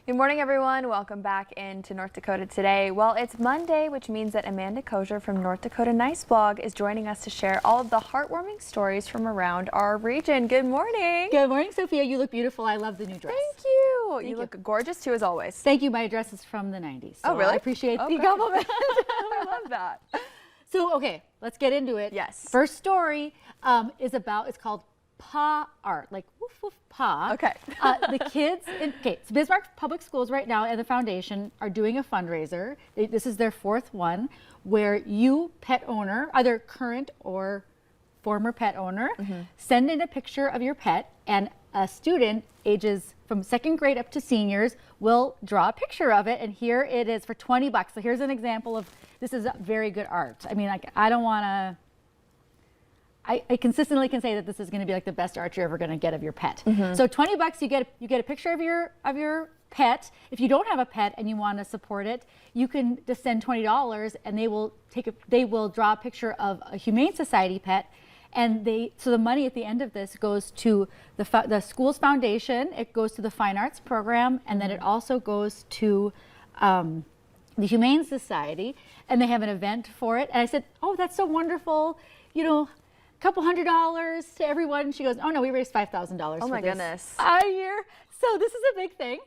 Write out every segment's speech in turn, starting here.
Good morning, everyone. Welcome back into North Dakota today. Well, it's Monday, which means that Amanda Kosher from North Dakota Nice Blog is joining us to share all of the heartwarming stories from around our region. Good morning. Good morning, Sophia. You look beautiful. I love the new dress. Thank you. You look gorgeous too, as always. Thank you. My dress is from the 90s. So oh, really? I appreciate the compliment. I love that. So, okay, let's get into it. Yes. First story it's called Paw Art, like woof woof paw. Okay. The kids, so Bismarck Public Schools right now and the foundation are doing a fundraiser. This is their fourth one, where you, pet owner, either current or former pet owner, send in a picture of your pet, and a student ages from second grade up to seniors will draw a picture of it, and here it is for 20 bucks. So here's an example of, this is very good art. I mean, like, I don't want to, I consistently can say that this is going to be like the best art you're ever going to get of your pet. So 20 bucks, you get a picture of your pet. If you don't have a pet and you want to support it, you can just send $20, and they will draw a picture of a Humane Society pet, and so the money at the end of this goes to the school's foundation. It goes to the Fine Arts program, and then it also goes to the Humane Society, and they have an event for it. And I said, oh, that's so wonderful, you know, couple $100 to everyone. She goes, oh no, we raised $5,000 Oh my goodness. a year. So this is a big thing.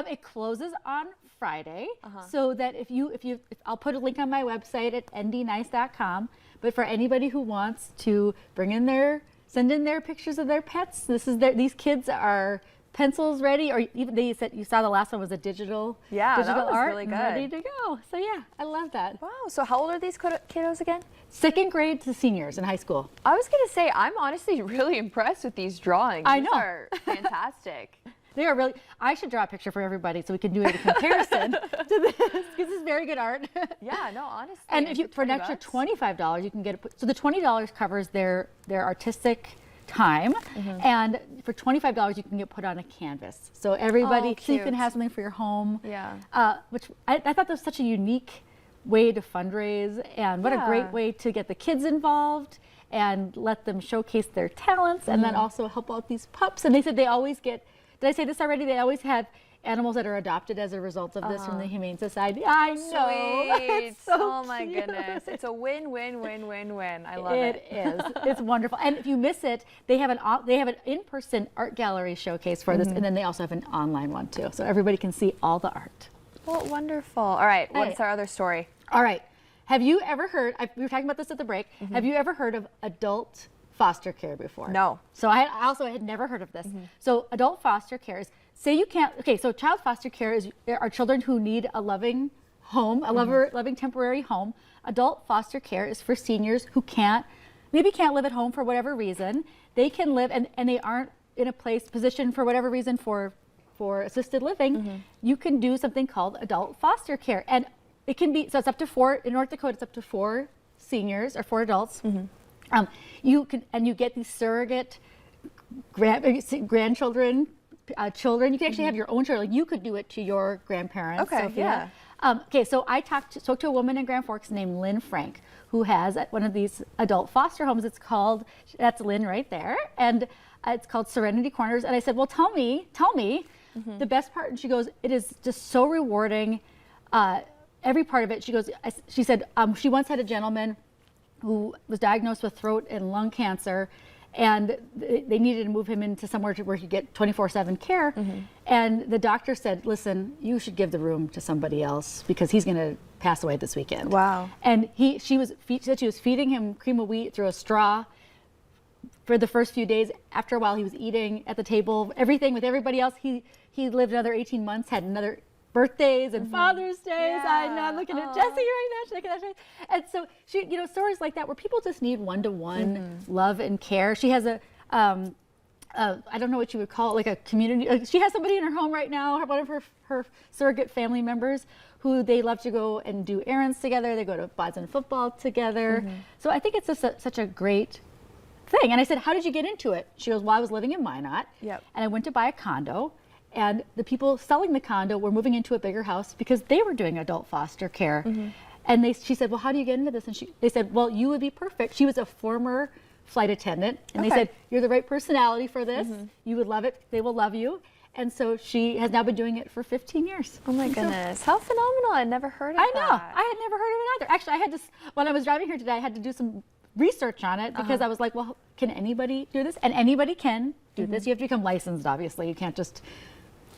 It closes on Friday, so that if I'll put a link on my website at ndnice.com, but for anybody who wants to send in their pictures of their pets, these kids are pencils ready, or even they said, you saw the last one was a digital that was art, really good. ready to go. So yeah, I love that. Wow. So how old are these kiddos again? Second grade to seniors in high school. I was going to say, I'm honestly really impressed with these drawings. I know. These are fantastic. They are really, I should draw a picture for everybody so we can do a comparison to this, because this is very good art. Yeah, no, honestly. And if you, for an extra $25, you can get it. So the $20 covers their artistic time, and for $25 you can get put on a canvas. So everybody, so you can have something for your home. Yeah. Which I thought that was such a unique way to fundraise, and what a great way to get the kids involved and let them showcase their talents, and then also help out these pups. And they said they always get, did I say this already? They always have animals that are adopted as a result of this from the Humane Society. I know. Sweet. So oh my cute. Goodness. It's a win-win-win-win-win. I love it. It is. It's wonderful. And if you miss it, they have an in-person art gallery showcase for this, and then they also have an online one too. So everybody can see all the art. Well, wonderful. All right. What's our other story? All right. Have you ever heard, we were talking about this at the break, have you ever heard of adult foster care before? No. So I had never heard of this. So adult foster care is, say you can't, so child foster care are children who need a loving home, a loving temporary home. Adult foster care is for seniors who maybe can't live at home for whatever reason. They can live, and they aren't in a position for whatever reason for assisted living. You can do something called adult foster care. And it can be, so it's up to 4, in North Dakota, it's up to 4 seniors or 4 adults. You get these surrogate grandchildren, children. You can actually have your own children. You could do it to your grandparents. Okay, Sophia. Yeah. So I spoke to a woman in Grand Forks named Lynn Frank, who has one of these adult foster homes. It's called, that's Lynn right there, and it's called Serenity Corners. And I said, well, tell me the best part. And she goes, it is just so rewarding. Every part of it. She said she once had a gentleman who was diagnosed with throat and lung cancer, and they needed to move him into somewhere where he could get 24/7 care. And the doctor said, listen, you should give the room to somebody else because he's going to pass away this weekend. Wow. And she said she was feeding him cream of wheat through a straw for the first few days. After a while, he was eating at the table, everything with everybody else. He lived another 18 months, had another birthdays and Father's Days. I know, I'm looking at Jessie right now. She's looking at that. And so she, stories like that where people just need one-to-one love and care. She has I don't know what you would call it, like a community. She has somebody in her home right now, one of her surrogate family members, who they love to go and do errands together. They go to Boston football together. So I think it's just such a great thing. And I said, how did you get into it? She goes, well, I was living in Minot, and I went to buy a condo. And the people selling the condo were moving into a bigger house because they were doing adult foster care. And she said, well, how do you get into this? And they said, well, you would be perfect. She was a former flight attendant. And they said, you're the right personality for this. You would love it. They will love you. And so she has now been doing it for 15 years. Oh my goodness, how phenomenal. I'd never heard of that. I know, I had never heard of it either. Actually, I had to, when I was driving here today, I had to do some research on it because I was like, well, can anybody do this? And anybody can do this. You have to become licensed, obviously. You can't just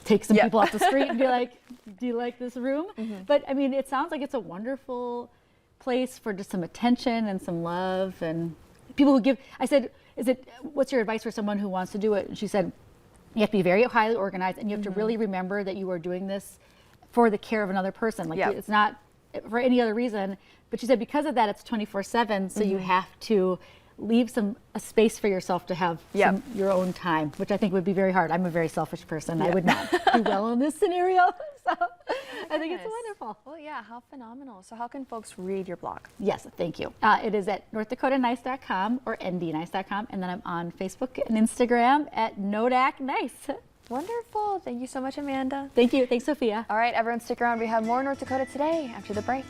take some people off the street and be like, do you like this room? But I mean, it sounds like it's a wonderful place for just some attention and some love and people who give. I said, what's your advice for someone who wants to do it? And she said, you have to be very highly organized and you have to really remember that you are doing this for the care of another person. Like it's not for any other reason. But she said because of that, it's 24/7. So you have to leave a space for yourself to have your own time, which I think would be very hard. I'm a very selfish person. I would not do well in this scenario. So I think it's wonderful. Well, yeah, how phenomenal. So how can folks read your blog? Yes, thank you. It is at northdakotanice.com or ndnice.com. And then I'm on Facebook and Instagram at NodacNice. Wonderful. Thank you so much, Amanda. Thank you. Thanks, Sophia. All right, everyone, stick around. We have more North Dakota Today after the break.